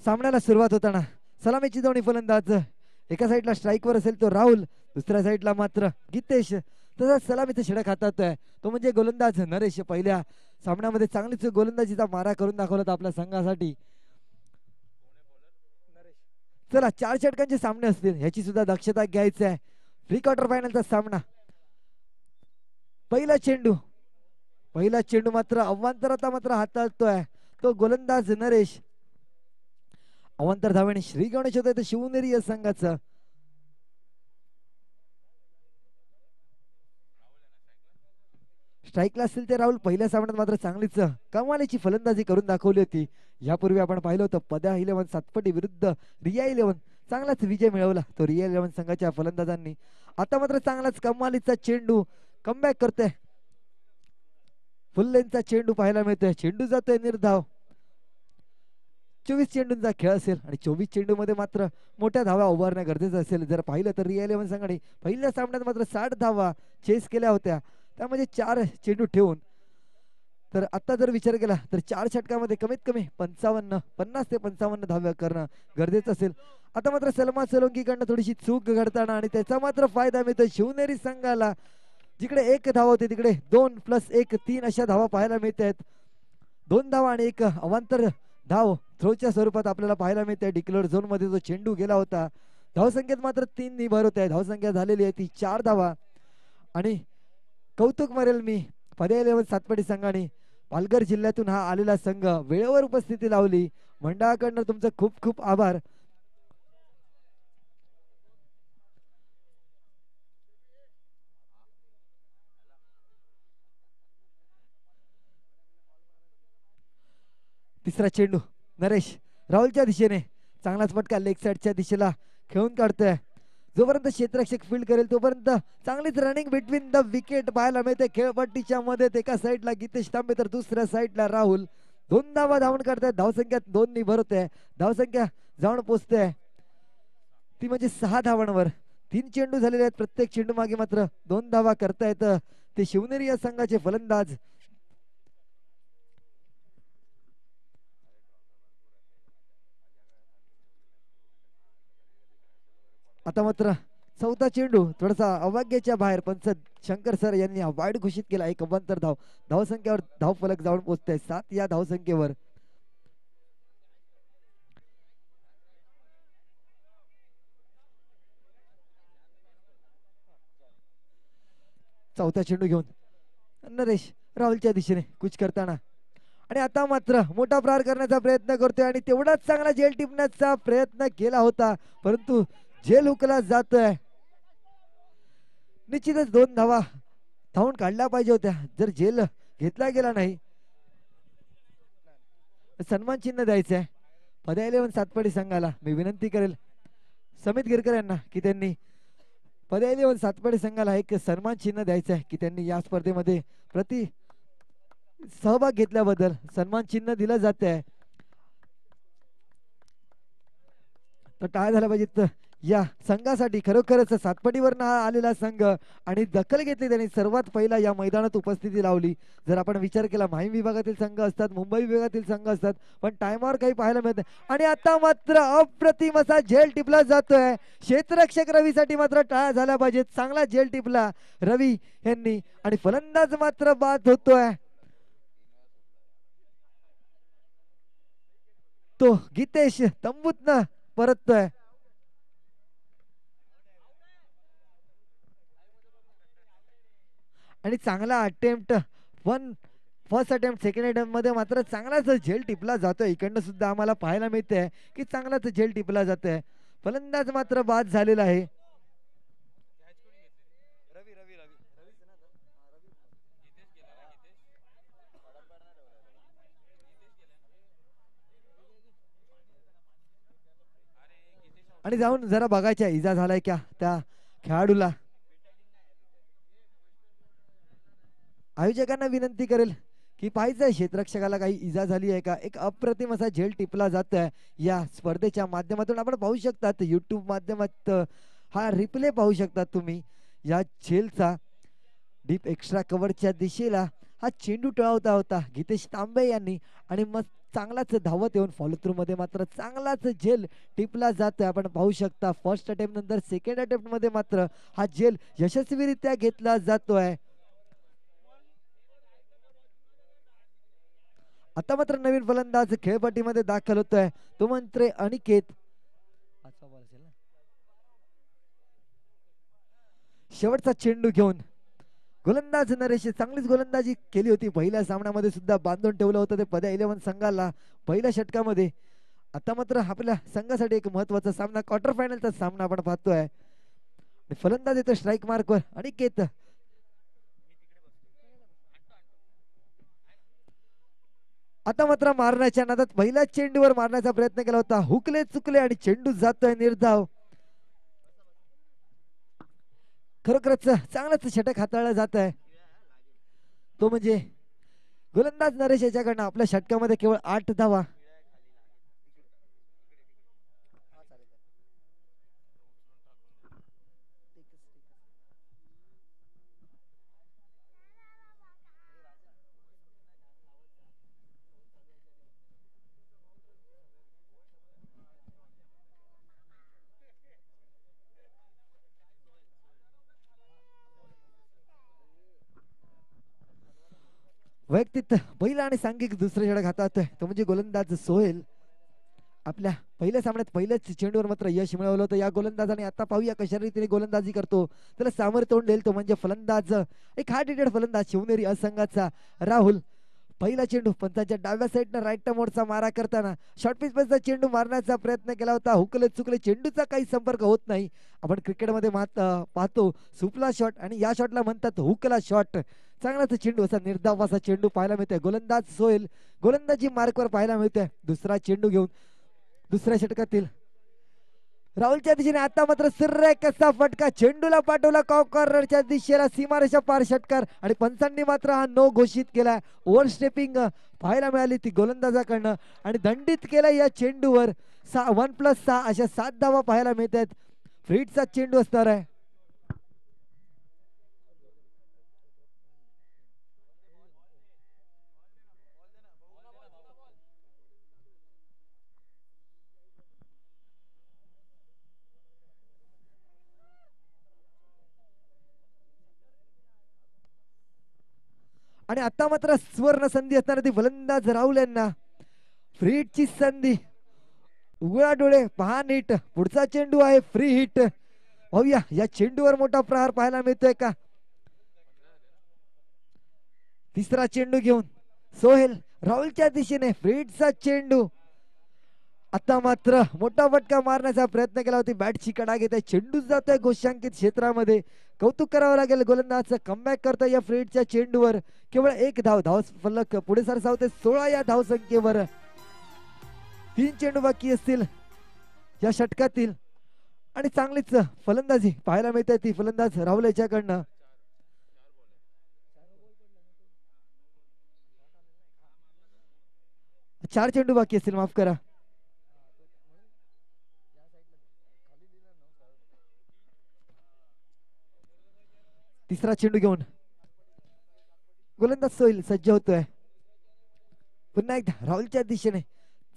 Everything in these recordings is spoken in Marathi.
सामन्याला सुरुवात होताना सलामीची दोन्ही फलंदाज एका साईडला स्ट्राईकवर असेल तो राहुल, दुसऱ्या साईडला मात्र गीतेश, तसंच सलामीचं षडक हातात आहे तो म्हणजे गोलंदाज नरेश. पहिल्या सामन्यामध्ये चांगलीच गोलंदाजीचा मारा करून दाखवला आपल्या संघासाठी. चला 4 षटकांचे सामने असतील ह्याची सुद्धा दक्षता घ्यायची आहे. प्री क्वार्टर फायनलचा सामना. पहिला चेंडू मात्र अवांतराचा मात्र हाताळतोय तो गोलंदाज नरेश. अवांतर धावेने श्री गणेश होत शिवनेरी या संघाचं. स्ट्राईकला असतील ते राहुल पहिल्या सामन्यात मात्र चांगलीच कमालीची फलंदाजी करून दाखवली होती. यापूर्वी आपण पाहिलं होतं पद्या 11 सातपटी विरुद्ध रिया 11 चांगलाच विजय मिळवला तो रिया 11 संघाच्या फलंदाजांनी. आता मात्र चांगलाच कमालीचा चेंडू कमबॅक करतोय. फुल लेनचा चेंडू पाहायला मिळतोय. चेंडू जातोय निर्धाव. 24 चेंडूंचा खेळ असेल आणि 24 चेंडू मध्ये मात्र मोठ्या धावा उभारणे गरजेचं असेल. जर पाहिलं तर रिया 11 संघाने पहिल्या सामन्यात मात्र 60 धावा चेस केल्या होत्या, त्यामध्ये 4 चेंडू ठेवून. तर आता जर विचार केला तर 4 षटकामध्ये कमीत कमी 50 ते 55 धावा करणं गरजेचं असेल. आता मात्र सलमान सोलंकीकडनं थोडीशी चूक घडताना आणि त्याचा मात्र फायदा मिळतोय शिवनेरी संघाला. जिकडे 1 धावा होते तिकडे 2 + 1 3 अशा धावा पाहायला मिळत आहेत. 2 धावा आणि 1 अवांतर धाव थ्रोच्या स्वरूपात आपल्याला पाहायला मिळते. डिक्लेअर झोन मध्ये जो चेंडू गेला होता. धावसंख्येत मात्र 3 नि भर होत आहे. धावसंख्या झालेली आहे ती 4 धावा. आणि कौतुक मारेल मी पद्या 11 सातपटी संघाने पालघर जिल्ह्यातून हा आलेला संघ वेळेवर उपस्थिती लावली. मंडळाकडनं तुमचं खूप खूप आभार. तिसरा चेंडू नरेश राहुलच्या दिशेने चांगलाच फटका लेग साइडच्या दिशेला खेळून काढतोय. जोपर्यंत क्षेत्ररक्षक फील्ड करेल तोपर्यंत चांगलीच रनिंग बिटवीन द विकेट पाहायला मिळते खेळपट्टीच्या मध्ये. एका साईडला गीतेश तांबे तर दुसऱ्या साईडला राहुल. 2 धावा धावून काढतायत. धावसंख्या 2 नि भर होते. धावसंख्या जाऊन पोचते ती म्हणजे 6 धावांवर. 3 चेंडू झालेले आहेत. प्रत्येक चेंडू मागे मात्र 2 धावा करतायत ते शिवनेरी या संघाचे फलंदाज. आता मात्र चौथा चेंडू थोडासा अवाग्याच्या बाहेर पंच शंकर सर यांनी वाईड घोषित केला. एक अवांतर धाव. धावसंख्येवर धाव फलक जाऊन पोहोचतोय 7 या धावसंख्येवर. चौथा चेंडू घेऊन नरेश राहुलच्या दिशेने कुच करताना आणि आता मात्र मोठा प्रहार करण्याचा प्रयत्न करतोय आणि तेवढाच चांगला झेल टिपण्याचा प्रयत्न केला होता परंतु झेल हुकला जातोय. निश्चितच 2 धावा धावून काढल्या पाहिजे होत्या. जर झेल घेतला गेला नाही सन्मान चिन्ह द्यायचं आहे पद्या 11 सातपटी संघाला. मी विनंती करेल समित गिरकर यांना की त्यांनी पद्या 11 सातपटी संघाला एक सन्मान चिन्ह द्यायचं आहे की त्यांनी या स्पर्धेमध्ये सहभाग घेतल्याबद्दल सन्मान चिन्ह दिलं जात आहे. तर टाळ झाला पाहिजे या संघासाठी. खरोखरच सातपटीवरनं आलेला संघ आणि दखल घेतली त्यांनी सर्वात पहिला या मैदानात उपस्थिती लावली. जर आपण विचार केला माहीम विभागातील संघ असतात, मुंबई विभागातील संघ असतात, पण टायमावर काही पाहायला मिळत नाही. आणि आता मात्र अप्रतिम असा झेल टिपला जातोय. क्षेत्ररक्षक रवीसाठी मात्र टाळ्या झाल्या पाहिजेत. चांगला झेल टिपला रवी यांनी आणि फलंदाज मात्र बाद होतोय. तो गीतेश तंबूतनं परततोय. आणि चांगला attempt first attempt second attempt मध्ये मात्र चांगलाच झेल टिपला जातोय. इकडनं सुद्धा आम्हाला पाहायला मिळतंय की चांगलाच झेल टिपला जातोय. फलंदाज मात्र बाद झालेला आहे. आणि जाऊन जरा बघायच्या इजा झालाय का त्या खेळाडूला. आयोजकांना विनंती करेल की पाहिजे क्षेत्ररक्षकाला काही इजा झाली आहे का. एक अप्रतिम असा झेल टिपला जातोय या स्पर्धेच्या माध्यमातून. आपण पाहू शकतात युट्यूब माध्यमात हा रिप्ले पाहू शकतात तुम्ही या झेलचा. डीप एक्स्ट्रा कव्हरच्या दिशेला हा चेंडू टळवता होता गीतेश तांबे यांनी आणि मग चांगलाच धावत येऊन फॉलो थ्रू मध्ये मात्र चांगलाच झेल टिपला जातोय. आपण पाहू शकता फर्स्ट अटेम्प्ट नंतर सेकंड अटेम्प्ट मध्ये मात्र हा झेल यशस्वीरित्या घेतला जातोय. आता मात्र नवीन फलंदाज खेळपट्टीमध्ये दाखल होतोय तो म्हणजे अनिकेत. शेवटचा चेंडू घेऊन गोलंदाज नरेश चांगलीच गोलंदाजी केली होती पहिल्या सामन्यामध्ये सुद्धा बांधून ठेवलं होतं ते पद्या 11 संघाला पहिल्या षटकामध्ये. आता मात्र आपल्या संघासाठी एक महत्वाचा सामना क्वार्टर फायनलचा सामना आपण पाहतोय. फलंदाज येतो स्ट्राईक मार्कवर अनिकेत. आता मात्र मारण्याच्या नादात पहिल्या चेंडूवर मारण्याचा प्रयत्न केला होता हुकले चुकले आणि चेंडू जातोय निर्धाव. खरोखरच चांगलाच षटक हाताळलं जात आहे तो म्हणजे गोलंदाज नरेश याच्याकडनं आपल्या षटकामध्ये केवळ 8 धावा. वैयक्तिक पहिला आणि सांघिक दुसरे षटक हातात तो म्हणजे गोलंदाज सोहेल. आपल्या पहिल्या सामन्यात पहिल्याच चेंडूवर मात्र यश मिळवलं होतं या गोलंदाजाने. आता पाहूया कशा रीतीने गोलंदाजी करतो त्याला सामोरे तोंड देईल तो म्हणजे फलंदाज एक हार्ड हिटेड फलंदाज शिवनेरी असंघाचा राहुल. पहिला चेंडू पंचाच्या डाव्या साईडनं राईट मोडचा मारा करताना शॉर्ट पिच चा चेंडू मारण्याचा प्रयत्न केला होता हुकले चुकले चेंडूचा काही संपर्क होत नाही. आपण क्रिकेटमध्ये पाहतो सुपला शॉट आणि या शॉटला म्हणतात हुकला शॉट. चांगलाच चेंडू असा निर्धाव असा चेंडू पाहायला मिळतोय. गोलंदाज सोहेल गोलंदाजी मार्कवर पाहायला मिळतोय. दुसरा चेंडू घेऊन दुसऱ्या षटकातील राहुलच्या दिशेने आता मात्र सर्र कसा फटका चेंडूला पाठवला कॉर्नरच्या दिशेला सीमारेषा पार षटकार आणि पंचांनी मात्र हा नो घोषित केला. ओव्हर स्टेपिंग पाहायला मिळाली ती गोलंदाजाकडनं आणि दंडित केला या चेंडूवर 1+6 अशा 7 धावा पाहायला मिळत आहेत. फ्रीडचा चेंडू असणार आहे. आणि आता मात्र सुवर्ण संधी असणार ती फलंदाज राहुल यांना. फ्रीडची संधी उघडा डोळे पहा नीट पुढचा चेंडू आहे फ्री हिट. पाहूया या चेंडूवर मोठा प्रहार पाहायला मिळतोय का. तिसरा चेंडू घेऊन सोहेल राहुलच्या दिशेने फ्रीडचा चेंडू. आता मात्र मोठा फटका मारण्याचा प्रयत्न केला होता बॅटची कडा घेत आहे चेंडू जातोय घोषांकित क्षेत्रामध्ये. कौतुक करावं लागेल गोलंदाजचं कमबॅक करतोय या फ्रीडच्या चेंडूवर. केवळ 1 धाव धाव फलक पुढे सरसावते 16 या धाव संख्येवर. 3 चेंडू बाकी असतील या षटकातील आणि चांगलीच फलंदाजी पाहायला मिळते ती फलंदाज राहुल याच्याकडनं. 4 चेंडू बाकी असतील माफ करा. तिसरा चेंडू घेऊन गोलंदाज सोहेल सज्ज होतोय पुन्हा एकदा राहुलच्या दिशेने.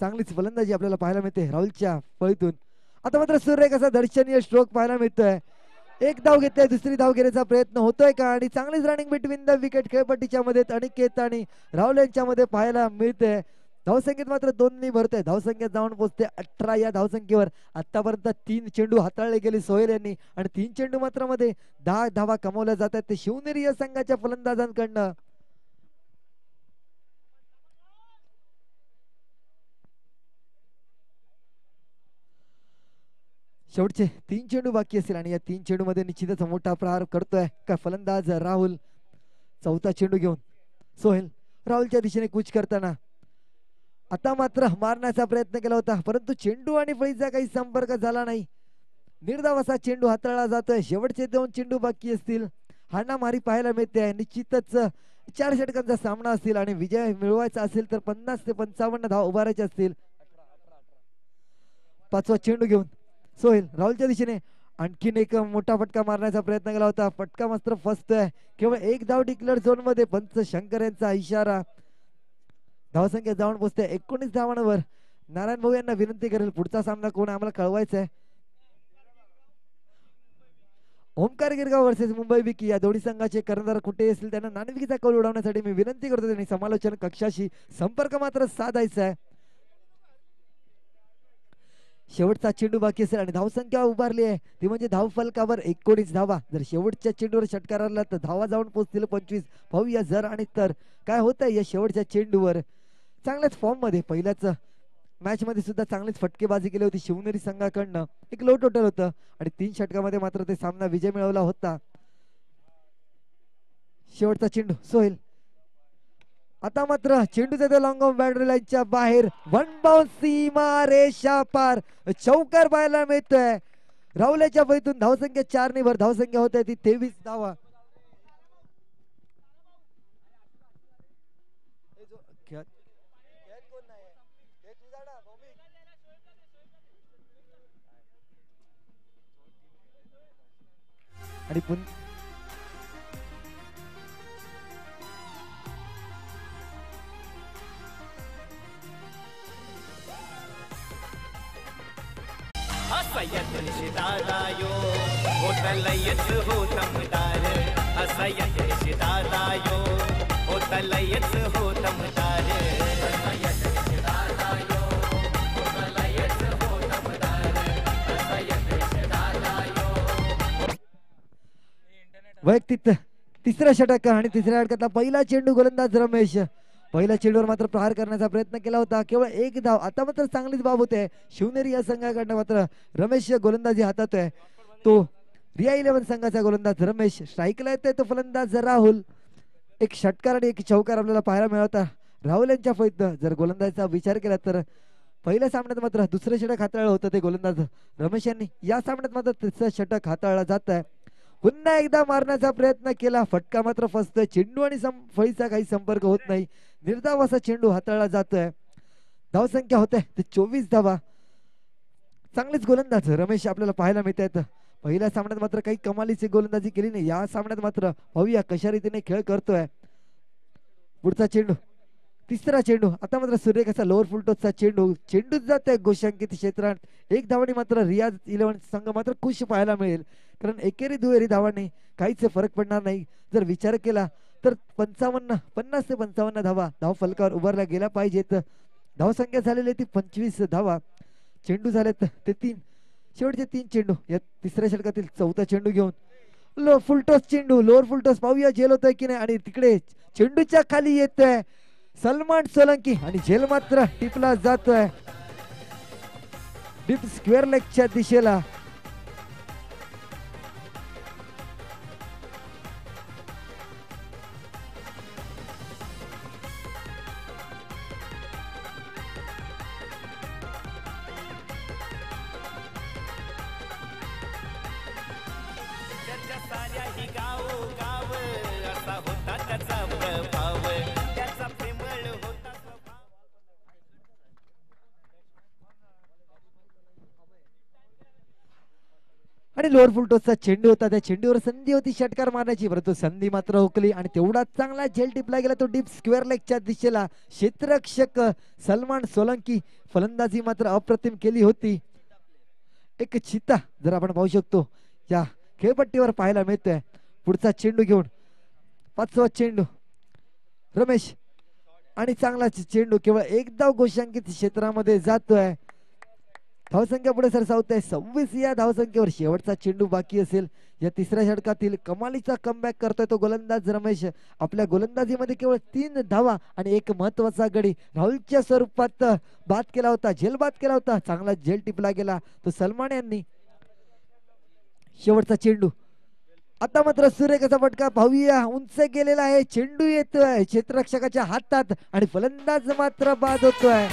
चांगलीच फलंदाजी आपल्याला पाहायला मिळते राहुलच्या फळीतून. आता मात्र सूर्य कसा दर्शनीय स्ट्रोक पाहायला मिळतोय. 1 धाव घेतोय दुसरी धाव घेण्याचा प्रयत्न होतोय का आणि चांगलीच रनिंग बिटवीन द विकेट खेळपट्टीच्या मध्ये अनिकेत आणि राहुल यांच्यामध्ये पाहायला मिळते. धावसंख्येत मात्र 2 भरतोय धावसंख्येत जाऊन पोहोचते 18 या धावसंख्येवर. आतापर्यंत 3 चेंडू हाताळले गेले सोहेल यांनी आणि 3 चेंडू मात्र मध्ये 10 धावा कमवल्या जातात ते शिवनेरी या संघाच्या फलंदाजांकडनं. शेवटचे 3 चेंडू बाकी असतील आणि या 3 चेंडू मध्ये निश्चितच मोठा प्रहार करतोय का फलंदाज राहुल. चौथा चेंडू घेऊन सोहेल राहुलच्या दिशेने कूच करताना आता मात्र मारण्याचा प्रयत्न केला होता परंतु चेंडू आणि फळीचा काही संपर्क झाला नाही. निर्धाव असा चेंडू हाताळला जातोय. शेवटचे 2 चेंडू बाकी असतील. हाणामारी पाहायला मिळते आहे. निश्चितच 4 षटकांचा सामना असतील आणि विजय मिळवायचा असेल तर 50 ते 55 धावा उभारायचे असतील. 5वा चेंडू घेऊन सोहेल राहुलच्या दिशेने आणखीन एक मोठा फटका मारण्याचा प्रयत्न केला होता. फटका मात्र फसतोय. केवळ 1 धाव डिक्लेअर झोन मध्ये पंच शंकर यांचा इशारा. धावसंख्या जाऊन पोहोचते 19 धावांवर. नारायण भाऊ यांना विनंती करेल पुढचा सामना कोण आम्हाला कळवायचा आहे. ओमकार गिरगाव वर्सेस मुंबई विकी या दोन्ही संघाचे कर्णधार कुठे असतील त्यांना नाणेफेकीचा कौल उडवण्यासाठी मी विनंती करतो त्यांनी समालोचन कक्षाशी संपर्क मात्र साधायचा आहे. शेवटचा चेंडू बाकी असेल आणि धावसंख्या उभारली आहे ती म्हणजे धाव फलकावर 19 धावा. जर शेवटच्या चेंडूवर षटकार आला तर धावा जाऊन पोहोचतील 25. पाहूया जर आणि तर काय होत आहे या शेवटच्या चेंडूवर. चांगल्याच फॉर्म मध्ये पहिल्याच मॅच मध्ये सुद्धा चांगलीच फटकेबाजी केली होती शिवनेरी संघाकडनं. एक लो टोटल होतं आणि 3 षटकामध्ये मात्र ते सामना विजय मिळवला होता. शेवटचा चेंडू सोहेल. आता मात्र चेंडू जातो लॉंग ऑफ बॅटरी लाईनच्या बाहेर. वन बाउन्स सीमा रेषा पार. चौकार पाहायला मिळतोय. राहुल्याच्या पैतून धावसंख्या 4 ने भर धावसंख्या होते ती 23 धावा. आणि दादायो होतलयच होतमदार असयच दादायो होतलयच होतमदार दादायो होतलयच होतमदार असयच दादायो. वैयक्तिक तिसरा षटक आणि तिसऱ्या षटकातला पहिला चेंडू गोलंदाज रमेश. पहिल्या चेंडूवर मात्र प्रहार करण्याचा प्रयत्न केला होता केवळ एक धाव. आता मात्र चांगलीच बाब होते शिवनेरी या संघाकडनं. मात्र रमेश गोलंदाजी हातातोय तो रिया 11 संघाचा गोलंदाज रमेश. स्ट्राईकला येतोय तो फलंदाज राहुल. एक षटकार आणि एक चौकार आपल्याला पाहायला मिळवता राहुल यांच्या फैत. जर गोलंदाजीचा विचार केला तर पहिल्या सामन्यात मात्र दुसरं षटक हाताळलं होतं ते गोलंदाज रमेश यांनी. या सामन्यात मात्र तिसरं षटक हाताळला जात आहे. पुन्हा एकदा मारण्याचा प्रयत्न केला फटका मात्र फसतोय. चेंडू आणि फळीचा काही संपर्क होत नाही. निर्धाव असा चेंडू हाताळला जातोय. धावसंख्या होते ते 24 धावा. चांगलेच गोलंदाज रमेश आपल्याला पाहायला मिळत आहेत. पहिल्या सामन्यात मात्र काही कमालीची गोलंदाजी केली नाही. या सामन्यात मात्र पाहूया कशा रीतीने खेळ करतोय. पुढचा चेंडू तिसरा चेंडू. आता मात्र सूर्यक असा लोअर फुलटॉसचा चेंडू. चेंडूच जात आहे गोशांकित क्षेत्रात. एक धावाने मात्र रियाज 11 संघ मात्र खुश पाहायला मिळेल कारण एकेरी दुहेरी धावांनी काहीच फरक पडणार नाही. जर विचार केला तर 50 ते 55 धावा धाव फलकावर उभारल्या गेल्या पाहिजेत. धावसंख्या झालेली ती 25 धावा. चेंडू झालेत ते 3. शेवटचे 3 चेंडू या तिसऱ्या षटकातील चौथा चेंडू घेऊन फुलटॉस चेंडू लोअर फुलटॉस. पाहूया झेल होतोय की नाही. आणि तिकडे चेंडूच्या खाली येतोय सलमान सोलंकी आणि झेल मात्र टिपला जातोय डीप स्क्वेअर लेगच्या दिशेला. आणि लोअर फुलटॉसचा चेंडू होता. त्या चेंडूवर संधी होती षटकार मारण्याची परंतु संधी मात्र हुकली आणि तेवढा चांगला झेल टिपला गेला तो डीप स्क्वेअर लेगच्या दिशेला. क्षेत्ररक्षक सलमान सोलंकी फलंदाजी मात्र अप्रतिम केली होती. एक चित्ता जर आपण पाहू शकतो या खेळपट्टीवर पाहायला मिळतोय. पुढचा चेंडू घेऊन 5वा चेंडू रमेश आणि चांगला चेंडू केवळ एक धाव गोशांकित क्षेत्रामध्ये जातोय. धावसंख्या पुढे सरसावते 26 या धावसंख्येवर. शेवटचा चेंडू बाकी असेल. या तिसऱ्या षटकातील कमालीचा कमबॅक करतोय तो गोलंदाज रमेश. आपल्या गोलंदाजीमध्ये केवळ 3 धावा आणि एक महत्वाचा गडी राहुलच्या स्वरूपात बाद केला होता. झेल बाद केला होता. चांगला झेल टिपला गेला तो सलमान यांनी. शेवटचा चेंडू. आता मात्र सूर्यकाचा फटका पाहूया उंच गेलेला आहे. चेंडू येतोय क्षेत्ररक्षकाच्या हातात आणि फलंदाज मात्र बाद होतोय.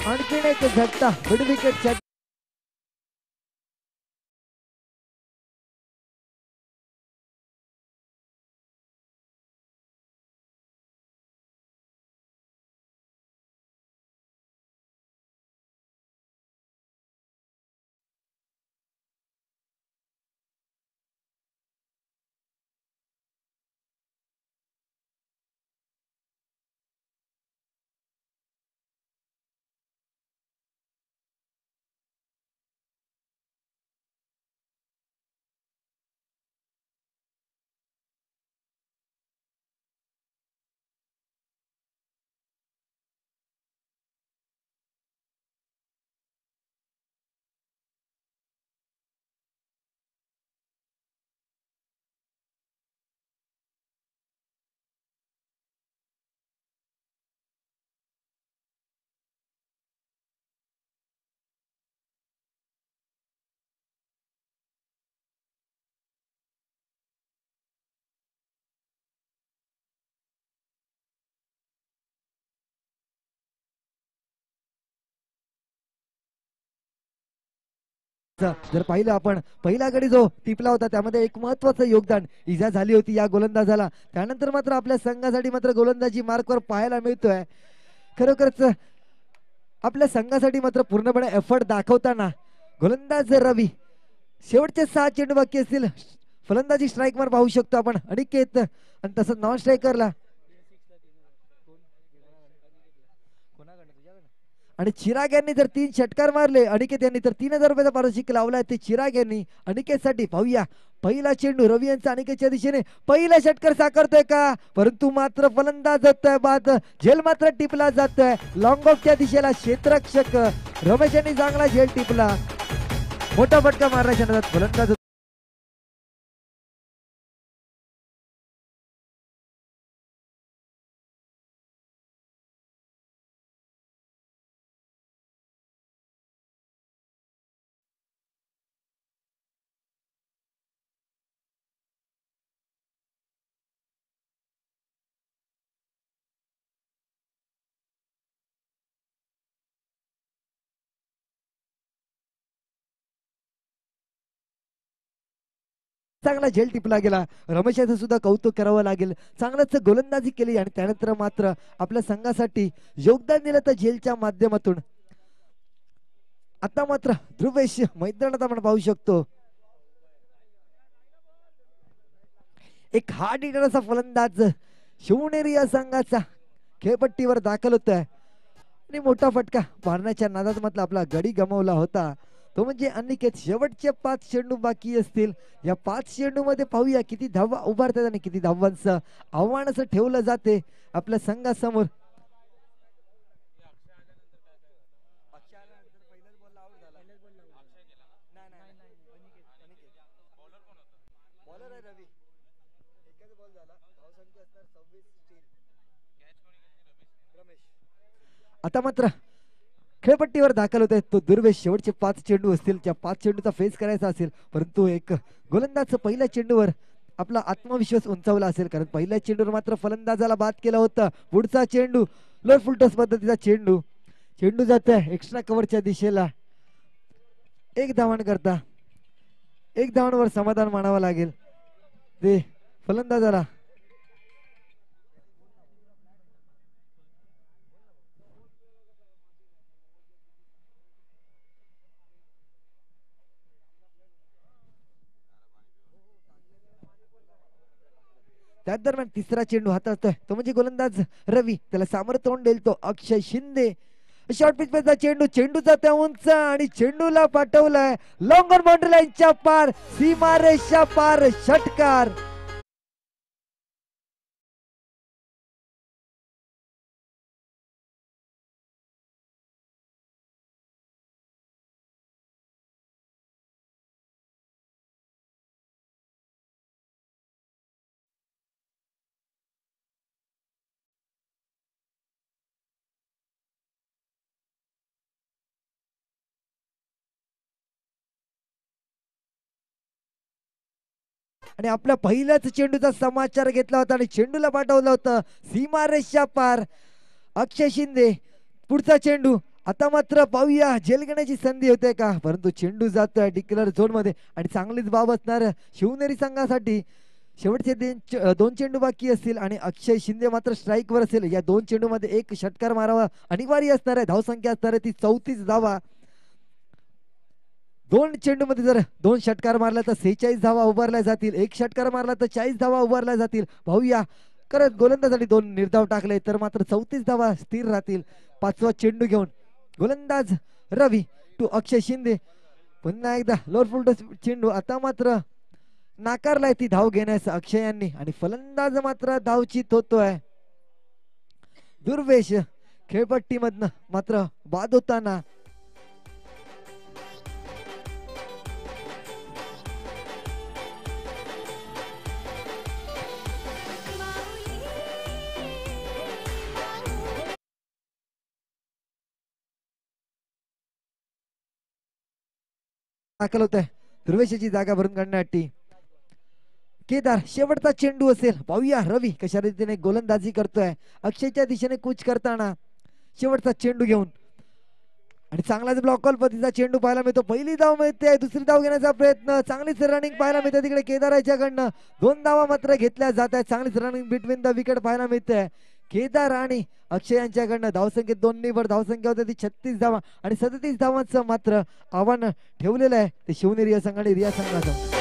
आणखीन एक झटका मिड विकेटच्या जर पाहिलं आपण पहिला गडी जो टिपला होता त्यामध्ये एक महत्वाचं योगदान इजा झाली होती या गोलंदाजाला. त्यानंतर मात्र आपल्या संघासाठी मात्र गोलंदाजी मार्कवर पाहायला मिळतोय. खरोखरच आपल्या संघासाठी मात्र पूर्णपणे एफर्ट दाखवताना गोलंदाज रवी शेवटचे 6 चेंडू बाकी असतील. फलंदाजी स्ट्राईक वर पाहू शकतो आपण अनिकेत आणि तसंच नॉन स्ट्रायकरला आणि चिराग यांनी जर 3 षटकार मारले अनिकेत यांनी तर 3000 रुपयाचा पारितोषिक लावलाय ते चिराग यांनी अनिकेतसाठी. पाहूया पहिला चेंडू रवी यांचा अनिकेतच्या दिशेने पहिला षटकार साकारतोय का, परंतु मात्र फलंदाज होतोय बाद. झेल मात्र टिपला जातोय लॉंग ऑफच्या दिशेला. क्षेत्ररक्षक रमेश यांनी चांगला झेल टिपला. मोठा फटका मारण्याच्या नादात फलंदाज चांगला झेल टिपला गेला. रमेश याचं सुद्धा कौतुक करावं लागेल. चांगलंच गोलंदाजी केली आणि त्यानंतर मात्र आपल्या संघासाठी योगदान दिलं तर झेलच्या माध्यमातून. आता मात्र ध्रुवेश मैदानात आपण पाहू शकतो एक हार्ड हिटर असा फलंदाज शिवनेरी या संघाचा खेळपट्टीवर दाखल होतोय आणि मोठा फटका मारण्याच्या नादात मात्र आपला गडी गमावला होता तो म्हणजे अनिकेत. शेवटचे 5 चेंडू बाकी असतील. या 5 चेंडू मध्ये पाहूया किती धावा उभारतात आणि किती धावांचं आव्हान असं ठेवलं जाते आपल्या संघासमोर. आता मात्र खेळपट्टीवर दाखल होत आहे तो दुर्वेश. शेवटचे 5 चेंडू असतील त्या 5 चेंडूचा फेस करायचा असेल परंतु एक गोलंदाज पहिल्या चेंडूवर आपला आत्मविश्वास उंचावला असेल कारण पहिल्या चेंडूवर मात्र फलंदाजाला बाद केला होता. पुढचा चेंडू लोअर फुलटॉस पद्धतीचा चेंडू चेंडू जात आहे एक्स्ट्रा कव्हरच्या दिशेला. 1 धावण करता 1 धावांवर समाधान मानावं लागेल ते फलंदाजाला. त्याच दरम्यान तिसरा चेंडू हाताळतोय तो म्हणजे गोलंदाज रवी. त्याला सामोरं तोंड देईल तो अक्षय शिंदे. शॉर्ट पिच पेसचा चेंडू चेंडूचा त्या उंच आणि चेंडूला पाठवलाय लॉंग ऑन बाउंड्री लाईनच्या पार सीमारेषा पार षटकार. आणि आपल्या पहिल्याच चेंडूचा समाचार घेतला होता आणि चेंडूला पाठवलं होतं सीमारेषा पार अक्षय शिंदे. पुढचा चेंडू आता मात्र पाहूया झेल घेण्याची संधी होते का परंतु चेंडू जातोय डिक्लेअर झोन मध्ये आणि चांगलीच बाब असणार शिवनेरी संघासाठी. शेवटचे 2 चेंडू बाकी असतील आणि अक्षय शिंदे मात्र स्ट्राईक वर असेल. या 2 चेंडू मध्ये एक षटकार मारावा अनिवार्य असणार आहे. धावसंख्या असणार आहे ती 34 धावा. 2 चेंडू मध्ये जर 2 षटकार मारला तर 46 धावा उभारल्या जातील. 1 षटकार मारला तर 40 धावा उभारल्या जातील. पाहूया करत गोलंदाजासाठी 2 निर्धाव टाकले तर मात्र 34 धावा स्थिर राहतील. 5वा चेंडू घेऊन गोलंदाज रवी टू अक्षय शिंदे. पुन्हा एकदा लोअर फुलटॉस चेंडू आता मात्र नाकारलाय ती धाव घेण्यास अक्षय यांनी आणि फलंदाज मात्र धावचीत होतोय. दुर्वेश खेळपट्टीमधनं मात्र बाद होताना दाखल होत आहे. दुर्वेशाची जागा भरून काढण्यासाठी केदार शेवटचा चेंडू असेल. पाहूया रवी कशा रीतीने गोलंदाजी करतोय. अक्षयच्या दिशेने कूच करताना शेवटचा चेंडू घेऊन आणि चांगलाच ब्लॉक कॉल पद्धतीचा चेंडू पाहायला मिळतो. पहिली धाव मिळते, दुसरी धाव घेण्याचा प्रयत्न, चांगलीच रनिंग पाहायला मिळते तिकडे केदार याच्याकडनं. 2 धावा मात्र घेतल्या जात आहेत. चांगलीच रनिंग बिटवीन द विकेट पाहायला मिळते. केदार आणि अक्षय यांच्याकडनं धावसंख्येत 2 वर धावसंख्या होती ती 36 धावा आणि 37 धावांचं मात्र आव्हान ठेवलेलं आहे ते शिवनेरी या संघ आणि रिया संघाचं.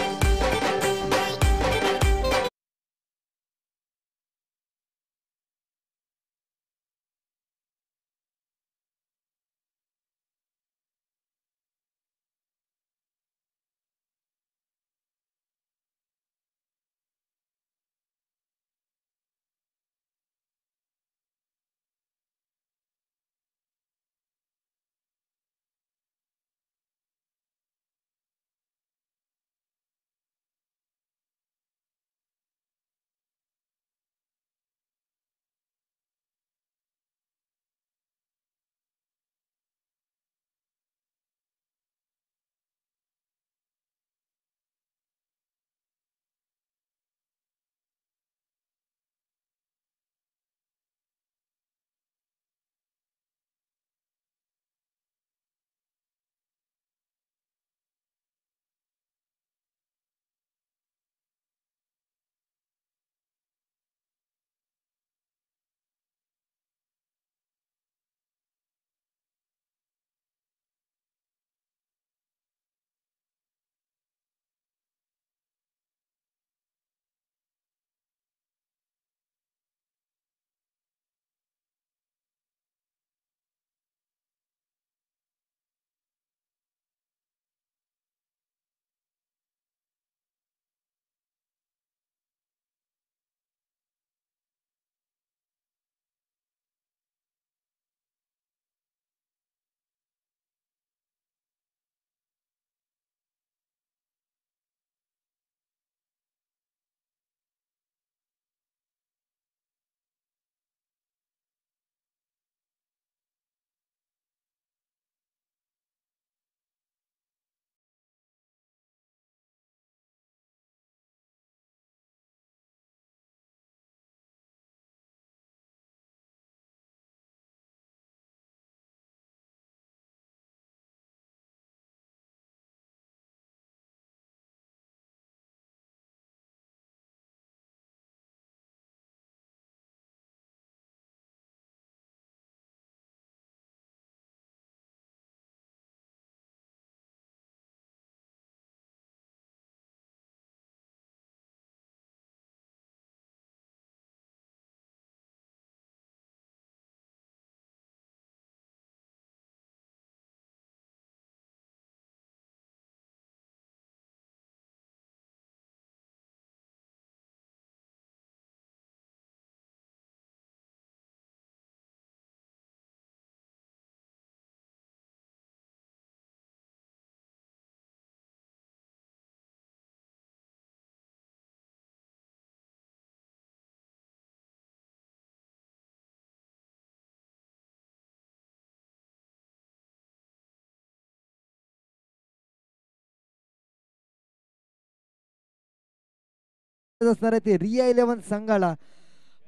असणार आहे ते रिया 11 संघाला.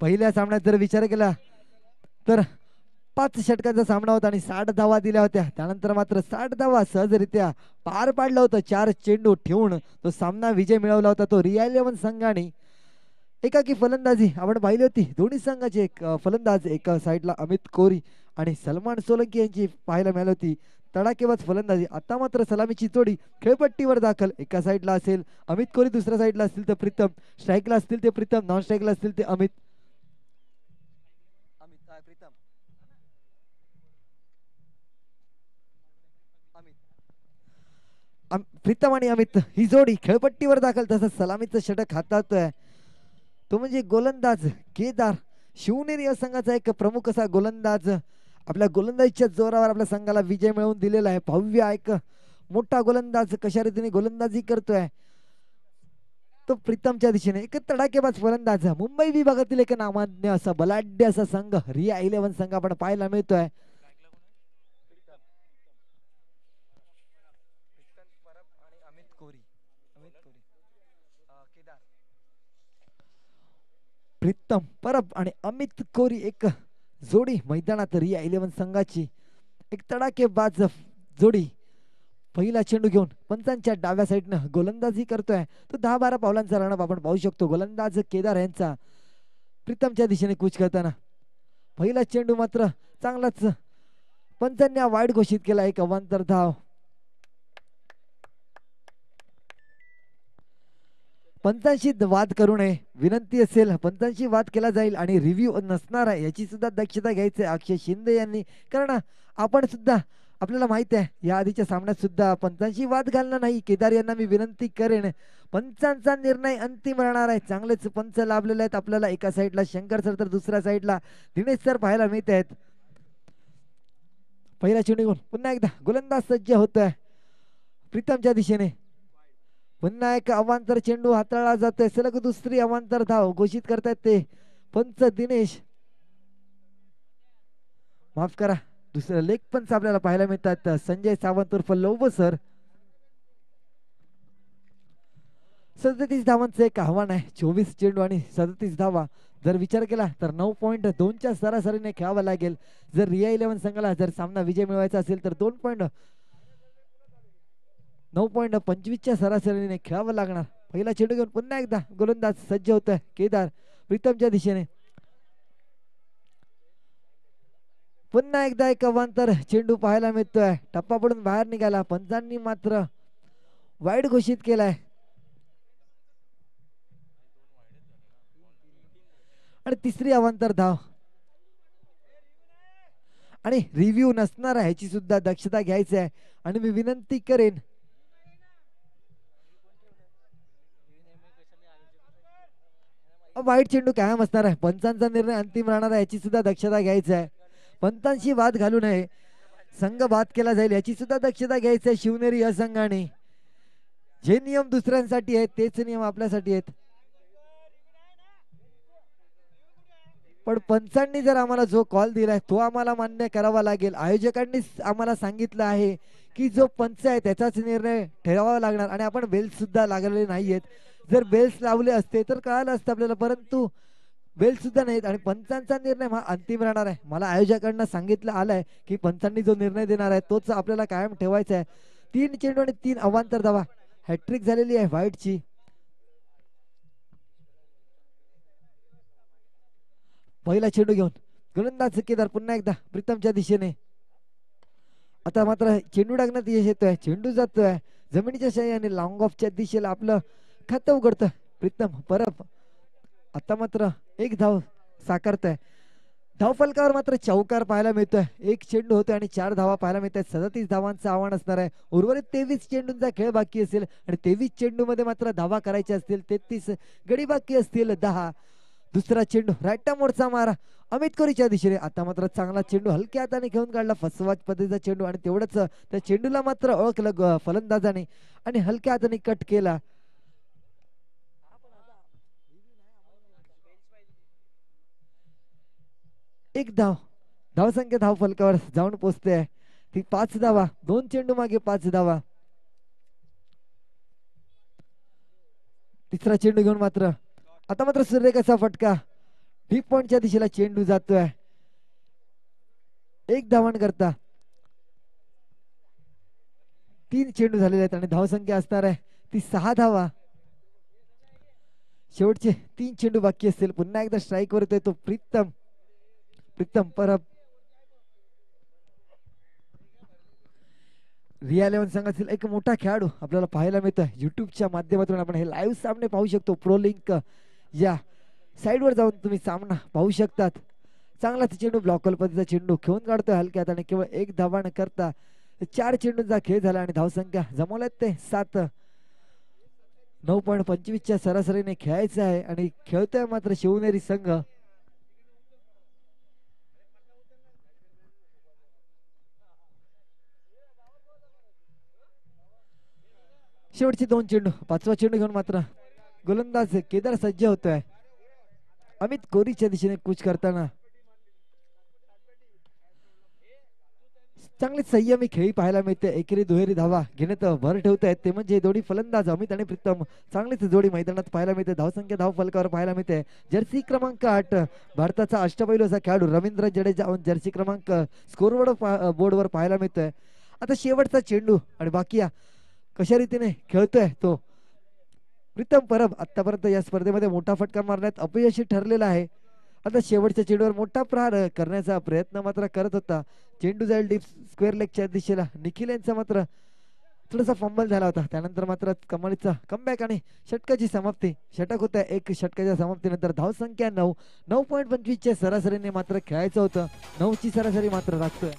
पहिल्या सामन्यात जर विचार केला तर 5 षटकांचा सामना होता आणि 60 धावा दिल्या होत्या. त्यानंतर मात्र 60 धावा सहजरित्या पार पाडला होता. 4 चेंडू ठेवून तो सामना विजय मिळवला होता तो रिया 11 संघाने. एकाकी फलंदाजी आपण पाहिली होती दोन्ही संघाचे एक फलंदाज एका साईडला अमित कोरी आणि सलमान सोलंकी यांची पाहायला मिळाली होती तडाखेबाज फलंदाजी. आता मात्र सलामीची जोडी खेळपट्टीवर दाखल. एका साईडला असेल अमित कोहली, दुसऱ्या साईडला असतील तर प्रीतम, स्ट्राईकला असतील ते प्रीतम, नॉन स्ट्राईकला असतील ते अमित. प्रीतम प्रीतम आणि अमित ही जोडी खेळपट्टीवर दाखल. तसंच सलामीचं षटक हाताळतोय तो म्हणजे गोलंदाज केदार. शिवनेरी या संघाचा एक प्रमुख असा गोलंदाज आपल्या गोलंदाजीच्या जोरावर आपल्या संघाला विजय मिळवून दिलेला आहे. भव्य एक मोठा गोलंदाज कशा रीतीने गोलंदाजी करतोय तो प्रीतमच्या दिशेने. एक तडाखेबाज फलंदाज मुंबई विभागातील एक नामान्य असा बलाढ्य असा संघ रिया 11 संघ आपण पाहायला मिळतोय. प्रीतम परब आणि अमित कोरी एक जोडी मैदानात रिया 11 संघाची. एक तडाखेबाज जोडी पहिला चेंडू घेऊन पंचांच्या डाव्या साईडनं गोलंदाजी करतोय. तो 10-12 पावलांचा राणा आपण पाहू शकतो. गोलंदाज केदार यांचा प्रीतमच्या दिशेने कूच करताना पहिला चेंडू मात्र चांगलाच पंचांनी वाईड घोषित केला. एक अवांतर धाव. पंचांशी वाद करू नये विनंती असेल. पंचांशी वाद केला जाईल आणि रिव्ह्यू नसणार आहे याची सुद्धा दक्षता घ्यायची आहे अक्षय शिंदे यांनी. कारण आपण सुद्धा आपल्याला माहिती आहे या आधीच्या सामन्यात सुद्धा पंचांशी वाद घालणं नाही. केदार यांना मी विनंती करेन. पंचांचा निर्णय अंतिम राहणार आहे. चांगलेच पंच लाभलेले आहेत आपल्याला. एका साईडला शंकर सर तर दुसऱ्या साईडला दिनेश सर पाहायला मिळत आहेत. पहिला चेंडू घेऊन पुन्हा एकदा गोलंदाज सज्ज होतोय प्रीतमच्या दिशेने. पुन्हा एक अवांतर चेंडू हाताळला जातोय. सलग दुसरी अवांतर धाव घोषित करतायत ते पंच दिनेश. माफ करा दुसरं लेग पंच आपल्याला पाहायला मिळतात संजय सावंत उर्फ लोबो सर. 37 धावांचं एक आव्हान आहे. 24 चेंडू आणि 37 धावा. जर विचार केला तर 9.2च्या सरासरीने खेळावं लागेल. जर रिया 11 संघाला जर सामना विजय मिळवायचा असेल तर 9.25च्या सरासरीने खेळावं लागणार. पहिला चेंडू घेऊन पुन्हा एकदा गोलंदाज सज्ज होतोय केदार प्रीतमच्या दिशेने. पुन्हा एकदा एक अवांतर चेंडू पाहायला मिळतोय. टप्पा पडून बाहेर निघाला. पंचांनी मात्र वाईड घोषित केलाय आणि तिसरी अवांतर धाव आणि रिव्ह्यू नसणार आहे ह्याची सुद्धा दक्षता घ्यायची आहे. आणि मी विनंती करेन वाईट चेंडू कायम असणार आहे. पंचांचा निर्णय अंतिम राहणार आहे याची सुद्धा दक्षता घ्यायची आहे. पंचांशी वाद घालू नये. संघ बाद केला जाईल याची सुद्धा दक्षता घ्यायची आहे शिवनेरी या संघाने. जे नियम दुसऱ्यांसाठी आहेत तेच नियम आपल्यासाठी आहेत. पण पंचांनी जर आम्हाला जो कॉल दिलाय तो आम्हाला मान्य करावा लागेल. आयोजकांनी आम्हाला सांगितलं आहे की जो पंच आहे त्याचाच निर्णय ठरवावा लागणार आणि आपण बेल्स सुद्धा लागलेले नाहीयेत. जर बेल्स लावले असते तर कळालं असतं आपल्याला. परंतु बेल्स सुद्धा नाहीत आणि पंचांचा निर्णय हा अंतिम राहणार आहे. मला आयोजकांना सांगितलं आलंय की पंचांनी जो निर्णय देणार आहे तोच आपल्याला कायम ठेवायचा आहे. 3 चेंडू आणि 3 अवांतर धावा. हॅट्रिक झालेली आहे व्हाईटची. पहिला चेंडू घेऊन गोलंदाज केदार पुन्हा एकदा प्रीतमच्या दिशेने. आता मात्र चेंडू टाकण्यात यश येतोय. चेंडू जातोय जमिनीच्या शय्याने लॉंग ऑफच्या दिशेला आपलं खातं उघडतं प्रीतम परब. आता मात्र एक धाव साकारतोय. धावफलकावर मात्र चौकार पाहायला मिळतोय. एक चेंडू होतोय आणि 4 धावा पाहायला मिळत आहेत. 37 धावांचं आव्हान असणार आहे. उर्वरित 23 चेंडूंचा खेळ बाकी असेल आणि 23 चेंडू मध्ये मात्र धावा करायच्या असतील. 33 गडी बाकी असतील 10. दुसरा चेंडू राईट मोडचा मारा अमित कोरीच्या दिशेने. आता मात्र चांगला चेंडू हलक्या हाताने घेऊन काढला. फसवाच पद्धतीचा चेंडू आणि तेवढंच त्या चेंडूला मात्र ओळखलं फलंदाजाने आणि हलक्या हाताने कट केला. एक धाव. धावसंख्या धाव फलकावर जाऊन पोहोचते. ती 5 धावा. 2 चेंडू मागे 5 धावा. तिसरा चेंडू घेऊन मात्र आता मात्र सूर्यरेखाचा फटका. डीप पॉइंटच्या दिशेला चेंडू जातोय. 1 धावण करता 3 चेंडू झालेले आहेत आणि धावसंख्या असणार आहे ती 6 धावा. शेवटचे 3 चेंडू बाकी असतील. पुन्हा एकदा स्ट्राईक वर येतोय तो प्रीतम. प्रीतम परब रिया 11 संघातील एक मोठा खेळाडू आपल्याला पाहायला मिळतोय. युट्यूबच्या माध्यमातून आपण हे लाईव्ह सामने पाहू शकतो. प्रो लिंक या साईडवर जाऊन तुम्ही सामना पाहू शकतात. चांगला चेंडू ब्लॉकल पद्धतीचा चेंडू घेऊन काढतोय हलक्यात आणि केवळ 1 धावा न करता 4 चेंडूंचा खेळ झाला आणि धावसंख्या जमवल्यात ते 7. 9.25च्या सरासरीने खेळायचं आहे आणि खेळतोय मात्र शिवनेरी संघ. शेवटचे 2 चेंडू. 5वा चेंडू घेऊन मात्र गोलंदाज केदार सज्ज होतोय अमित कोरीच्या दिशेने कूच करताना. चांगली संयमी खेळी पाहायला मिळते. एकेरी दुहेरी धावा घेण्यात भर ठेवत आहेत ते म्हणजे दोन्ही फलंदाज अमित आणि प्रीतम. चांगलीच जोडी मैदानात पाहायला मिळते. धावसंख्या धाव फलकावर पाहायला मिळते. जर्सी क्रमांक 8 भारताचा अष्टपैलू असा खेळाडू रवींद्र जडेजा जर्सी क्रमांक स्कोरबोर्ड बोर्डवर पाहायला मिळतोय. आता शेवटचा चेंडू आणि बाकी कशा रीतीने खेळतोय तो प्रीतम परब. आतापर्यंत या स्पर्धेमध्ये मोठा फटका मारण्यात अपयशी ठरलेला आहे. आता शेवटच्या चेंडूवर मोठा प्रहार करण्याचा प्रयत्न मात्र करत होता. चेंडू जाईल डीप स्क्वेअर लेगच्या दिशेला. निखिल यांचा मात्र थोडासा फंबल झाला होता. त्यानंतर मात्र कमालीचा कमबॅक आणि षटकाची समाप्ती. षटक होत्या एक षटकाच्या समाप्तीनंतर धावसंख्या 9.25 च्या सरासरीने मात्र खेळायचं होतं. 9 ची सरासरी मात्र राखतोय.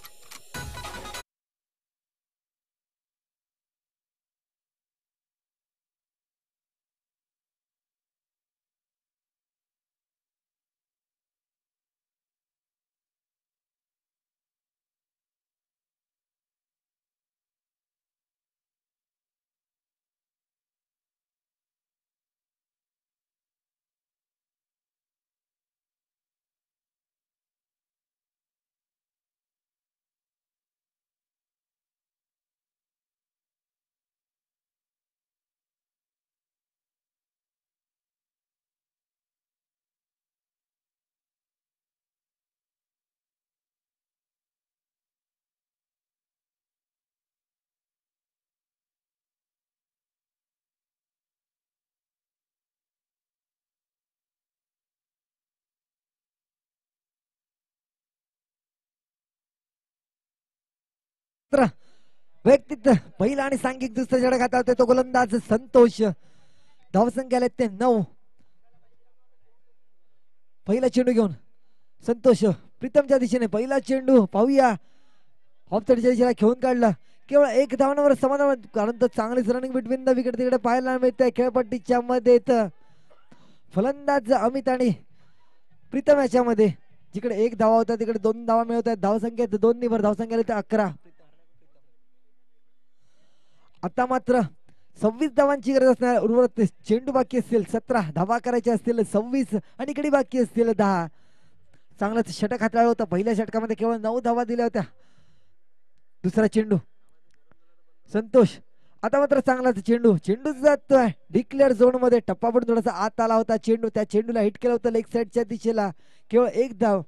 वैयक्तिक पहिला आणि सांघिक दुसरा षटक हाताळतोय तो गोलंदाज संतोष. धावसंख्या ते 9. पहिला चेंडू घेऊन संतोष प्रीतमच्या दिशेने. पहिला चेंडू पाहूया ऑफसाइडच्या दिशेला खेळून काढला. केवळ एक धावण्यावर समाधान कारण तर चांगलीच रनिंग बिटवीन द विकेट तिकडे पाहायला मिळते खेळपट्टीच्या मध्ये. फलंदाज अमित आणि प्रीतम याच्यामध्ये जिकडे एक धावा होता तिकडे 2 धावा मिळवत आहेत. धावसंख्या 2 निभर. धावसंख्या 11. आता मात्र 26 धावांची गरज असणार. उर्वरित चेंडू बाकी असतील 17. धावा करायचे असतील 26 आणि इकडे बाकी असतील 10. चांगलाच षटक हाताळलं होतं. पहिल्या षटकामध्ये केवळ 9 धावा दिल्या होत्या. दुसरा चेंडू संतोष. आता मात्र चांगलाच चेंडू जातोय डिक्लेअर झोन मध्ये. टप्पा पडून थोडासा आत आला होता चेंडू. त्या चेंडूला हिट केलं होतं लेग साइडच्या दिशेला. केवळ एक धाव.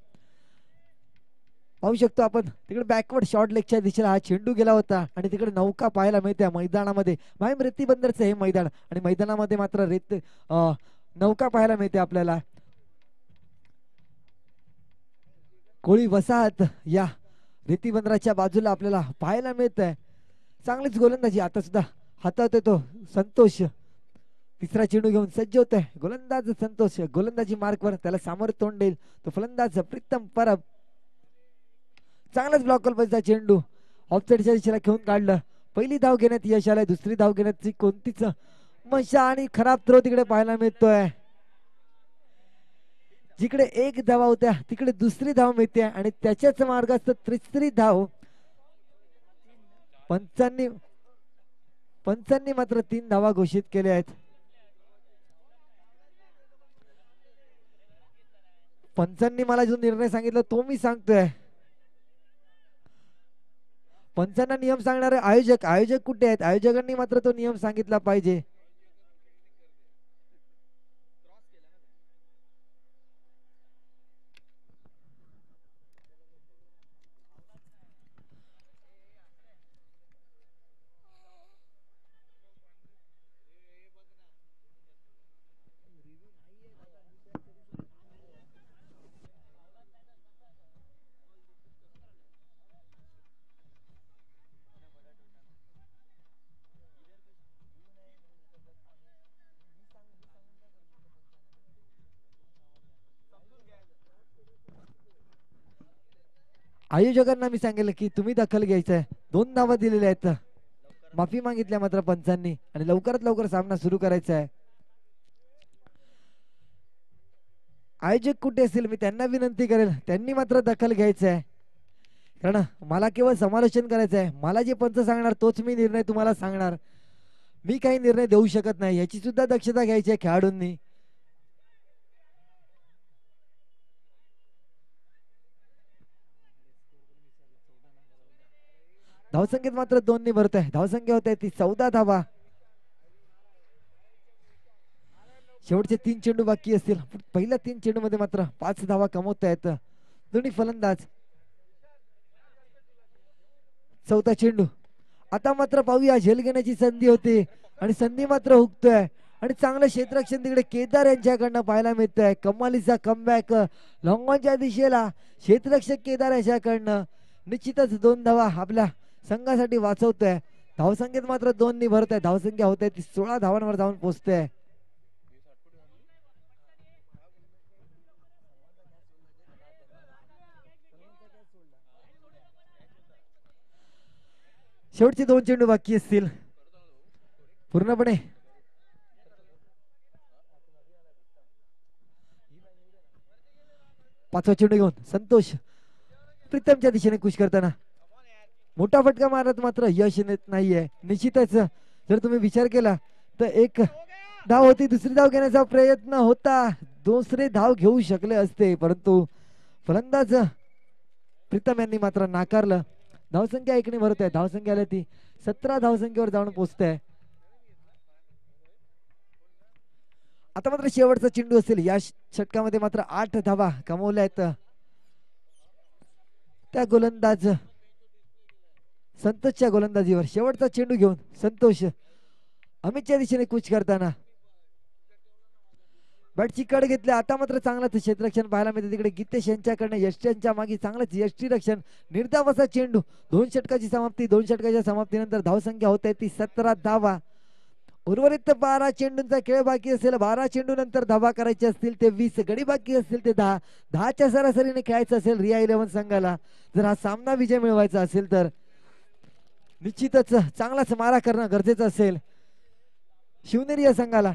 पाहू शकतो आपण तिकडे बॅकवर्ड शॉर्ट लेगच्या दिशेला हा चेंडू गेला होता. आणि तिकडे नौका पाहायला मिळते मैदानामध्ये. माहीम रेती बंदरचं हे मैदान आणि मैदानामध्ये मात्र नौका पाहायला मिळते आपल्याला. कोळी वसाहत या रेती बंदराच्या बाजूला आपल्याला पाहायला मिळत आहे. चांगलीच गोलंदाजी आता सुद्धा हाताळतोय तो संतोष. तिसरा चेंडू घेऊन सज्ज होत आहे गोलंदाज संतोष. गोलंदाजी मार्कवर त्याला सामोरे तोंड देईल तो फलंदाज प्रीतम परब. चांगलाच ब्लॉक बसचा चेंडू ऑफसाइडच्या दिशेला खेळून काढलं. पहिली धाव घेण्यात यश आलंय. दुसरी धाव घेण्याची कोणतीच मशा आणि खराब थ्रो तिकडे पाहायला मिळतोय. जिकडे एक धावा होत्या तिकडे दुसरी धाव मिळते आणि त्याच्याच मार्गात तिसरी धाव. पंचांनी मात्र 3 धावा घोषित केल्या आहेत. पंचांनी मला जो निर्णय सांगितला तो मी सांगतोय. पंचांना नियम सांगणारे आयोजक कुठे आहेत? आयोजकांनी मात्र तो नियम सांगितला पाहिजे. आयोजकांना मी सांगितलं की तुम्ही दखल घ्यायचंय. 2 धावा दिलेल्या आहेत. माफी मागितल्या मात्र पंचांनी आणि लवकरात लवकर सामना सुरू करायचा आहे. आयोजक कुठे असतील मी त्यांना विनंती करेल त्यांनी मात्र दखल घ्यायचं आहे. कारण मला केवळ समालोचन करायचं आहे. मला जे पंच सांगणार तोच मी निर्णय तुम्हाला सांगणार. मी काही निर्णय देऊ शकत नाही याची सुद्धा दक्षता घ्यायची आहे खेळाडूंनी. धावसंख्येत मात्र 2 भरत आहे. धावसंख्या होत आहे ती 14 धावा. शेवटचे 3 चेंडू बाकी असतील. पहिल्या 3 चेंडू मध्ये मात्र 5 धावा कमवत आहेत दोन्ही फलंदाज. चौथा चेंडू. आता मात्र पाहूया झेल घेण्याची संधी होती आणि संधी मात्र हुकतोय आणि चांगलं क्षेत्ररक्षण तिकडे केदार यांच्याकडनं पाहायला मिळत आहे. कमालीचा कमबॅक लॉंगॉनच्या दिशेला क्षेत्ररक्षक केदार यांच्याकडनं निश्चितच 2 धावा आपल्या संघासाठी वाचवतोय. धावसंख्येत मात्र 2 भरत आहे. धावसंख्या होत आहे ती 16 धावांवर जाऊन पोहोचते. शेवटचे 2 चेंडू बाकी असतील पूर्णपणे. पाचवा चेंडू घेऊन संतोष प्रीतमच्या दिशेने कुश करताना मोठा फटका मारत मात्र यश येत नाहीये. निश्चितच जर तुम्ही विचार केला तर एक धाव होती, दुसरी धाव घेण्याचा प्रयत्न होता, दुसरे धाव घेऊ शकले असते, परंतु फलंदाज प्रीतम यांनी मात्र नाकारलं. धावसंख्या 1 भरत आहे. धावसंख्या आली ती 17 धावसंख्येवर जाऊन पोहोचते. आता मात्र शेवटचा चेंडू असेल. या षटकामध्ये मात्र 8 धावा कमवल्या आहेत त्या गोलंदाज संतोषच्या गोलंदाजीवर. शेवटचा चेंडू घेऊन संतोष अमितच्या दिशेने कूच करताना बॅटची कड घेतली. आता मात्र चांगलाच क्षेत्ररक्षण पाहायला मिळते तिकडे गीतेश यांच्याकडनं यष्ट्यांच्या मागे चांगलंच यष्टीरक्षण. निर्धाव असा चेंडू. 2 षटकाची समाप्ती. 2 षटकाच्या समाप्तीनंतर धावसंख्या होत आहे ती 17 धावा. उर्वरित 12 चेंडूंचा खेळ बाकी असेल. 12 चेंडू नंतर धावा करायचे असतील ते 20. गडी बाकी असतील ते 10. 10च्या सरासरीने खेळायचं असेल रिया 11 संघाला. जर हा सामना विजय मिळवायचा असेल तर निश्चितच चांगलाच मारा करणं गरजेचं असेल शिवनेरी या संघाला.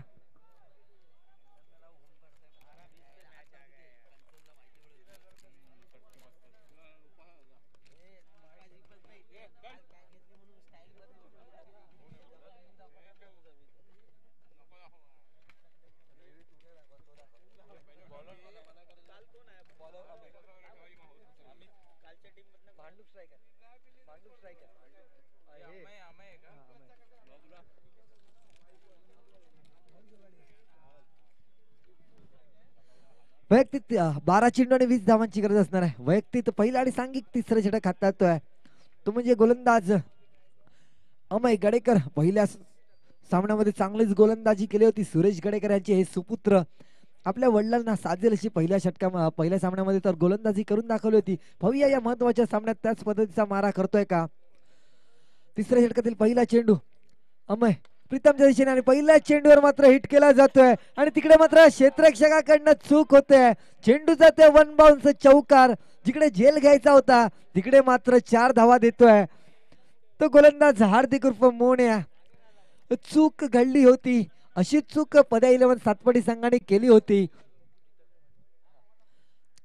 वैयक्तिक 12 चेंडू आणि 20 धावांची गरज असणार आहे. वैयक्तिक पहिला आणि सांघिक तिसरा षटक हाताळतोय तो म्हणजे गोलंदाज अमय गडेकर. पहिल्या सामन्यामध्ये चांगलीच गोलंदाजी केली होती. सुरेश गडेकर यांचे हे सुपुत्र आपल्या वडिलांना साजेल अशी पहिल्या सामन्यामध्ये तर गोलंदाजी करून दाखवली होती. पाहूया या महत्वाच्या सामन्यात त्याच पद्धतीचा मारा करतोय का. तिसऱ्या षटकातील पहिला चेंडू अमय प्रीतमच्या दिशेने आणि पहिल्या चेंडूवर मात्र हिट केला जातोय आणि तिकडे मात्र क्षेत्ररक्षकाकडनं चूक होते. चेंडू जातोय 1 बाउन्स चौकार. जिकडे झेल घ्यायचा होता तिकडे मात्र 4 धावा देतोय तो गोलंदाज हार्दिक उर्फ मोन्या. चूक घडली होती. अशी चूक पद्या 11 सातपडी संघाने केली होती.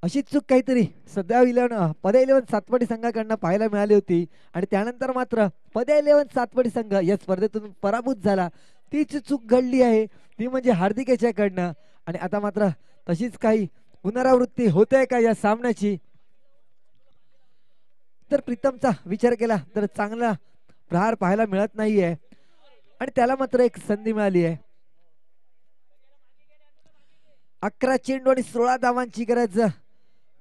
अशी चूक काहीतरी पद्या 11 सातपडी संघाकडनं पाहायला मिळाली होती आणि त्यानंतर मात्र पद्या 11 सातपडी संघ या स्पर्धेतून पराभूत झाला. तीच चूक घडली आहे ती म्हणजे हार्दिक याच्याकडनं. आणि आता मात्र तशीच काही पुनरावृत्ती होते का या सामन्याची. तर प्रीतमचा विचार केला तर चांगला प्रहार पाहायला मिळत नाहीये आणि त्याला मात्र एक संधी मिळाली आहे. 11 चेंडू आणि 16 धावांची गरज.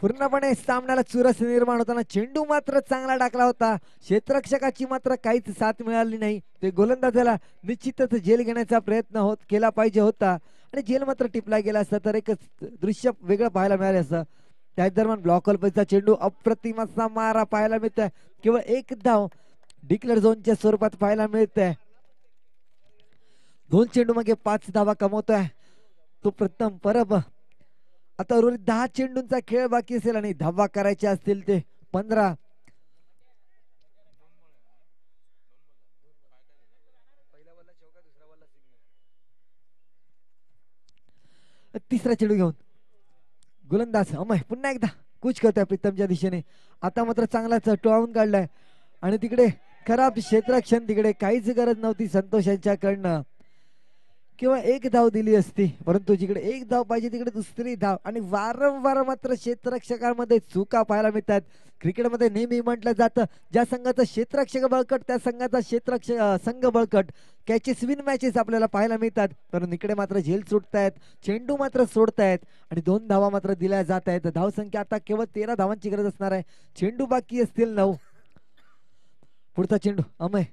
पूर्णपणे सामन्याला चुरस निर्माण होताना चेंडू मात्र चांगला टाकला होता. क्षेत्ररक्षकाची मात्र काहीच साथ मिळाली नाही. ते गोलंदाजाला निश्चितच झेल घेण्याचा प्रयत्न केला पाहिजे होता आणि झेल मात्र टिपला गेला असता तर एक दृश्य वेगळं पाहायला मिळाले असतं. त्याच दरम्यान ब्लॉकर पैसा चेंडू अप्रतिम असा मारा पाहायला मिळतोय. केवळ 1 धाव डिक्लेअर झोनच्या स्वरूपात पाहायला मिळतंय. 2 चेंडू मागे 5 धावा कमवतोय तो प्रथम परब. आता उर्वरित 10 चेंडूंचा खेळ बाकी असेल आणि धावा करायचे असतील ते 15. तिसरा चेंडू घेऊन गोलंदाज अमय पुन्हा एकदा कूच करतोय प्रीतमच्या दिशेने. आता मात्र चांगलाच टोळून काढलाय आणि तिकडे खराब क्षेत्ररक्षण. तिकडे काहीच गरज नव्हती संतोष यांच्याकडनं. किंवा एक धाव दिली असती, परंतु जिकडे एक धाव पाहिजे तिकडे दुसरी धाव आणि वारंवार मात्र क्षेत्ररक्षकांमध्ये चुका पाहायला मिळतात. क्रिकेटमध्ये नेहमी म्हटलं जातं ज्या संघाचा क्षेत्ररक्षक बळकट त्या संघाचा संघ बळकट. कॅचेस विन मॅचेस आपल्याला पाहायला मिळतात, पण इकडे मात्र झेल सुटतायत, चेंडू मात्र सोडतायत आणि 2 धावा मात्र दिल्या जात आहेत. धावसंख्या आता केवळ 13 धावांची गरज असणार आहे. चेंडू बाकी असतील 9. पुढचा चेंडू अमय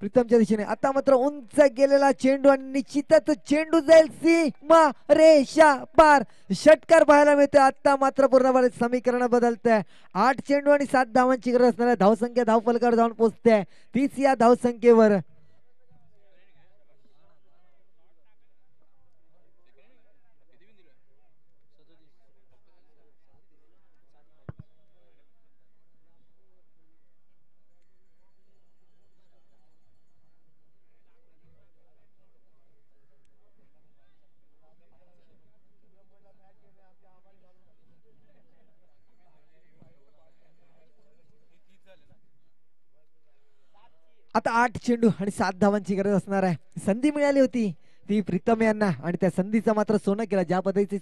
प्रीतमच्या दिशेने. आता मात्र उंच गेलेला चेंडू आणि निश्चितच चेंडू जाईल सीमा रेषा पार. षटकार पाहायला मिळते. आता मात्र पूर्णपणे समीकरण बदलत आहे. 8 चेंडू आणि 7 धावांची गरज असणार आहे. धावसंख्या धावफलकावर जाऊन पोहोचते 30 या धावसंख्येवर. आता 8 चेंडू आणि 7 धावांची गरज असणार आहे. संधी मिळाली होती ती प्रीतम यांना आणि त्या संधीचं मात्र सोनं केलं. ज्या पद्धतीची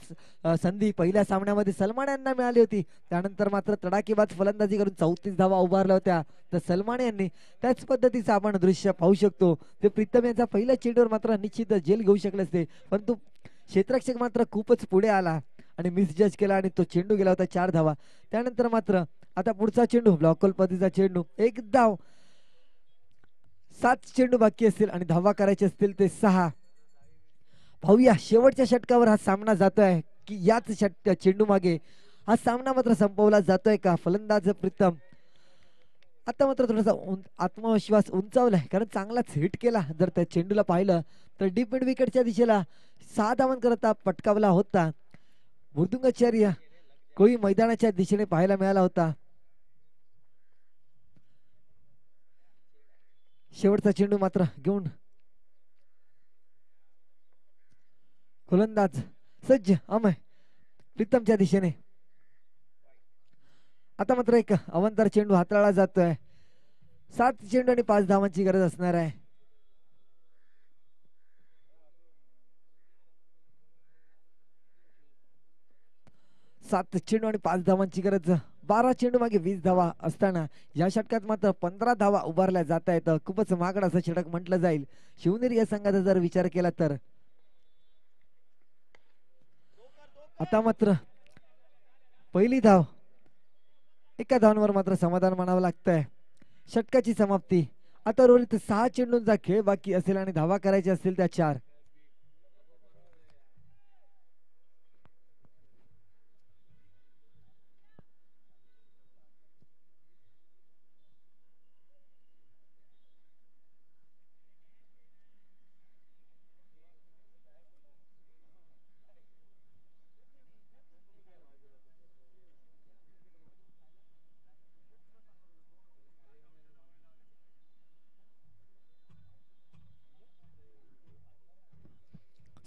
संधी पहिल्या सामन्यामध्ये सलमान यांना मिळाली होती, त्यानंतर मात्र तडाखेबाज फलंदाजी करून 34 धावा उभारल्या होत्या तर सलमान यांनी त्याच पद्धतीचं आपण दृश्य पाहू शकतो. ते प्रीतम यांचा पहिल्या चेंडूवर मात्र निश्चित जेल घेऊ शकले असते, परंतु क्षेत्ररक्षक मात्र खूपच पुढे आला आणि मिसजज केला आणि तो चेंडू गेला होता 4 धावा. त्यानंतर मात्र आता पुढचा चेंडू ब्लॉकहोल पद्धतीचा चेंडू. 1 धाव. 7 चेंडू बाकी असतील आणि धावा करायचे असतील ते 6. पाहूया शेवटच्या षटकावर हा सामना जातोय की याच चेंडू मागे हा सामना मात्र संपवला जातोय का. फलंदाज प्रीतम आता मात्र थोडासा आत्मविश्वास उंचावलाय, कारण चांगलाच हिट केला. जर त्या चेंडूला पाहिलं तर डीप मिड विकेटच्या दिशेला 6 धावां करता पटकावला होता. मृदुंगाचार्य कोळी मैदानाच्या दिशेने पाहायला मिळाला होता. शेवटचा चेंडू मात्र घेऊन गोलंदाज सज्ज अमय प्रीतमच्या दिशेने. आता मात्र एक अवंतर चेंडू हाताळला जातोय. 7 चेंडू आणि 5 धावांची गरज असणार आहे. 7 चेंडू आणि 5 धावांची गरज. 12 चेंडू मागे 20 धावा असताना या षटकात मात्र 15 धावा उभारल्या जात आहेत. खूपच महागड असं षटक म्हटलं जाईल शिवनेरी या संघाचा जर विचार केला तर. आता मात्र पहिली धाव. एका धावांवर मात्र समाधान मानावं लागतंय. षटकाची समाप्ती. आता उर्वरित 6 चेंडूंचा खेळ बाकी असेल आणि धावा करायच्या असतील त्या 4.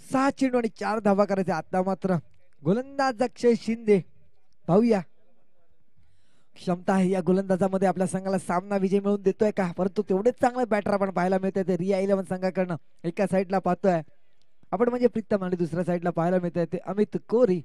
सहा चेंडू आणि 4 धावा करायचे. आता मात्र गोलंदाज अक्षय शिंदे. पाहूया क्षमता आहे या गोलंदाजामध्ये आपल्या संघाला सामना विजय मिळवून देतोय का. परंतु तेवढेच चांगले बॅटर आपण पाहायला मिळतंय ते रिया 11 संघाकडनं. एका साईडला पाहतोय आपण म्हणजे प्रीतम आणि दुसऱ्या साईडला पाहायला मिळतंय ते अमित कोरी.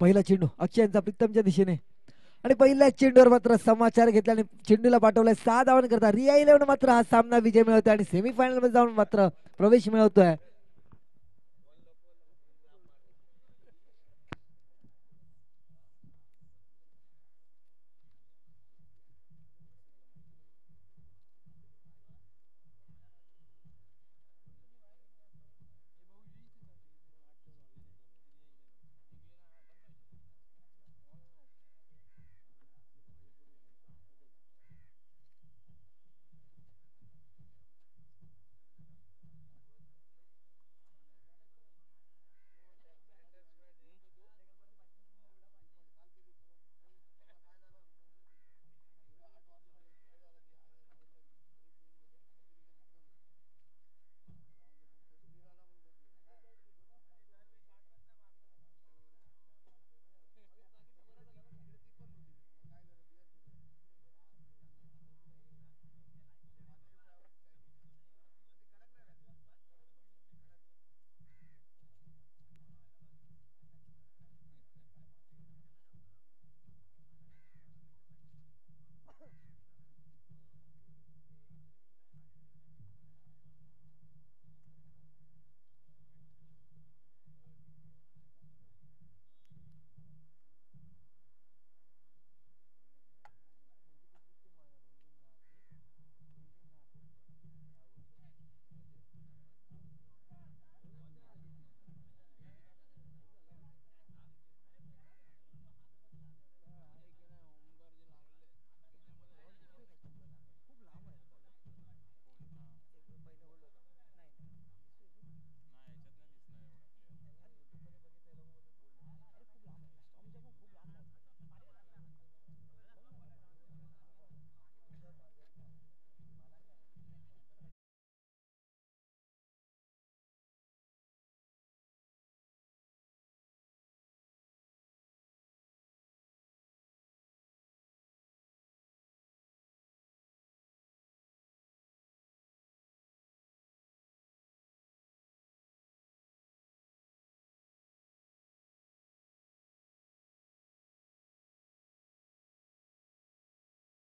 पहिला चेंडू अक्षय यांचा प्रीतमच्या दिशेने आणि पहिल्या चेंडूवर मात्र समाचार घेतला आणि चेंडूला पाठवलाय 6 धावांकरता. रिया 11 मात्र हा सामना विजय मिळवतोय आणि सेमीफायनल मध्ये जाऊन मात्र प्रवेश मिळवतोय.